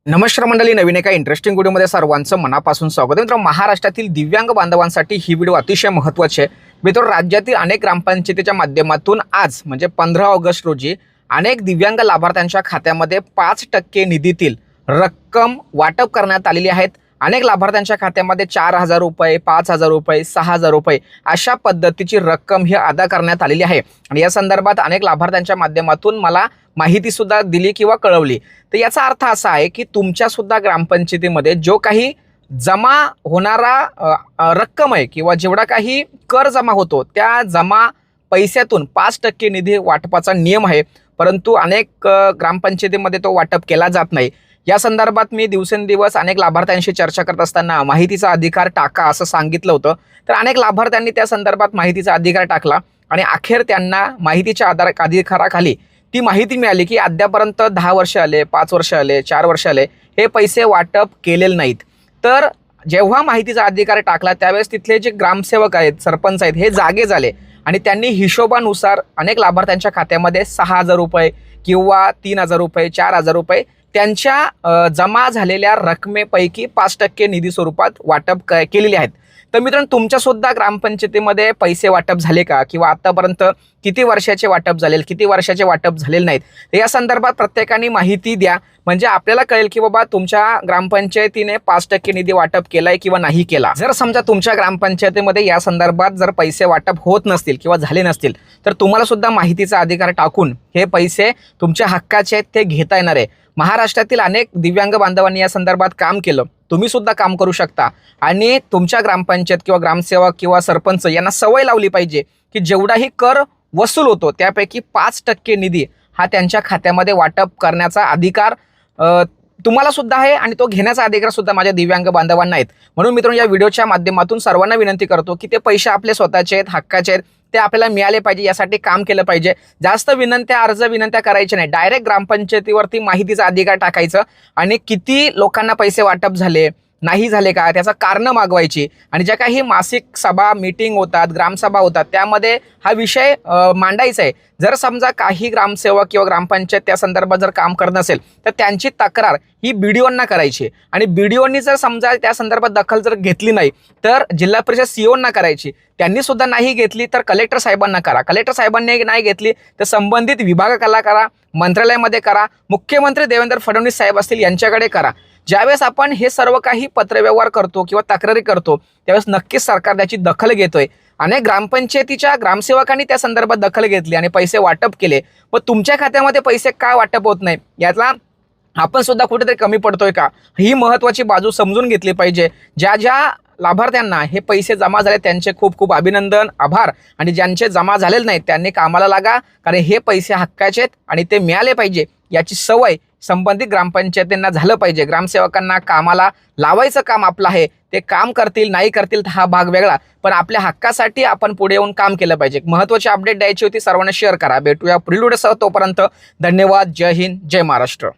नमस्कार मंडळी, नवीन एका इंटरेस्टिंग व्हिडिओमध्ये सर्वांचं मनापासून स्वागत आहे. मित्रांनो, महाराष्ट्रातील दिव्यांग बांधवांसाठी ही व्हिडिओ अतिशय महत्त्वाची आहे. मित्रांनो, राज्यातील अनेक ग्रामपंचायतीच्या माध्यमातून आज म्हणजे 15 ऑगस्ट रोजी अनेक दिव्यांग लाभार्थ्यांच्या खात्यामध्ये 5% निधीतील रक्कम वाटप करण्यात आलेली आहेत. अनेक लाभार्थ्यांच्या खात्यामध्ये 4,000 रुपये, 5,000 रुपये, 6,000 रुपये अशा पद्धतीची रक्कम ही अदा करण्यात आलेली आहे. आणि या संदर्भात अनेक लाभार्थ्यांच्या माध्यमातून मला माहिती सुद्धा दिली किंवा कळवली. तर याचा अर्थ असा आहे की तुमच्या सुद्धा ग्रामपंचायतीमध्ये जो काही जमा होणारा रक्कम आहे किंवा जेवढा काही कर जमा होतो त्या जमा पैशातून 5% निधी वाटपाचा नियम आहे, परंतु अनेक ग्रामपंचायतीमध्ये तो वाटप केला जात नाही. या संदर्भात मी दिवसेंदिवस अनेक लाभार्थ्यांशी चर्चा करत असताना माहितीचा अधिकार टाका असं सांगितलं होतं. तर अनेक लाभार्थ्यांनी त्या संदर्भात माहितीचा अधिकार टाकला आणि अखेर त्यांना माहितीच्या अधिकाराखाली ती माहिती मिळाली की अद्यापर्यंत 10 वर्ष आले, 5 वर्ष आले, 4 वर्ष आले, हे पैसे वाटप केलेले नाहीत. तर जेव्हा माहितीचा अधिकार टाकला त्यावेळेस तिथले जे ग्रामसेवक आहेत, सरपंच आहेत, हे जागे झाले आणि त्यांनी हिशोबानुसार अनेक लाभार्थ्यांच्या खात्यामध्ये 6,000 रुपये किंवा 3,000 रुपये, 4,000 रुपये त्यांच्या जमा झालेल्या रकमेपैकी 5% निधी स्वरूपात वाटप केलेले आहेत. तर मित्रांनो, तुमच्या सुद्धा ग्रामपंचायतीमध्ये पैसे वाटप झाले का किंवा आतापर्यंत किती वर्षाचे वाटप झाले, किती वर्षाचे वाटप झालेले नाहीत, या संदर्भात प्रत्येकाने माहिती द्या. म्हणजे आपल्याला कळेल की बाबा तुमच्या ग्रामपंचायतीने 5% निधी वाटप केलाय किंवा नाही केला. जर समजा तुमच्या ग्रामपंचायतीमध्ये या संदर्भात जर पैसे वाटप होत नसतील किंवा झाले नसतील तर तुम्हाला सुद्धा माहितीचा अधिकार टाकून हे पैसे तुमच्या हक्काचे आहेत ते घेता येणार आहे. महाराष्ट्रातील अनेक दिव्यांग बांधवांनी या संदर्भात काम केलं, तुम्ही सुद्धा काम करू शकता. आणि तुमच्या ग्रामपंचायत किंवा ग्रामसेवक किंवा सरपंच यांना सवय लावली पाहिजे की जेवढाही कर वसूल होतो त्यापैकी 5% निधी हा त्यांच्या खात्यामध्ये वाटप करण्याचा अधिकार तुम्हाला सुद्धा आहे आणि तो घेण्याचा अधिकार सुद्धा माझ्या दिव्यांग बांधवांना आहेत. म्हणून मित्रांनो, या व्हिडिओच्या माध्यमातून सर्वांना विनंती करतो की ते पैसे आपले स्वतःचे आहेत, हक्काचे आहेत, ते आपल्याला मिळाले पाहिजे, यासाठी काम केलं पाहिजे. जास्त विनंत्या करायच्या नाही, डायरेक्ट ग्रामपंचायतीवरती माहितीचा अधिकार टाकायचं आणि किती लोकांना पैसे वाटप झाले, नाही झाले का, त्याचं कारण मागवायची. आणि ज्या काही मासिक सभा मीटिंग होतात, ग्रामसभा होतात, त्यामध्ये हा विषय मांडायचा आहे. जर समजा काही ग्रामसेवक किंवा ग्रामपंचायत त्या संदर्भात जर काम करत नसेल तर त्यांची तक्रार ही BDOंना करायची आणि BDOंनी जर समजा त्या संदर्भात दखल जर घेतली नाही तर जिल्हा परिषद COंना करायची. त्यांनी सुद्धा नाही घेतली तर कलेक्टर साहेबांना करा. कलेक्टर साहेबांनी नाही घेतली तर संबंधित विभागाला करा, मंत्रालयामध्ये करा, मुख्यमंत्री देवेंद्र फडणवीस साहेब असतील यांच्याकडे करा. ज्यावेळेस आपण हे सर्व काही पत्रव्यवहार करतो किंवा तक्रारी करतो त्यावेळेस नक्कीच सरकार त्याची दखल घेतोय. अनेक ग्रामपंचायतीच्या ग्रामसेवकांनी त्या संदर्भात दखल घेतली आणि पैसे वाटप केले, व तुमच्या खात्यामध्ये पैसे का वाटप होत नाही यातला आपण सुद्धा कुठेतरी कमी पडतोय का, ही महत्त्वाची बाजू समजून घेतली पाहिजे. ज्या लाभार्थ्यांना हे पैसे जमा झाले त्यांचे खूप खूप अभिनंदन, आभार. आणि ज्यांचे जमा झालेले नाहीत त्यांनी कामाला लागा, कारण हे पैसे हक्काचे आहेत आणि ते मिळाले पाहिजे याची सवय संबंधित ग्रामपंचायतींना झालं पाहिजे. ग्रामसेवकांना कामाला लावायचं काम आपलं आहे, ते काम करतील नाही करतील तर हा भाग वेगळा, पण आपल्या हक्कासाठी आपण पुढे येऊन काम केलं पाहिजे. महत्त्वाची अपडेट द्यायची होती, सर्वांना शेअर करा. भेटूया पुढील व्हिडिओसह, तोपर्यंत धन्यवाद. जय हिंद, जय महाराष्ट्र.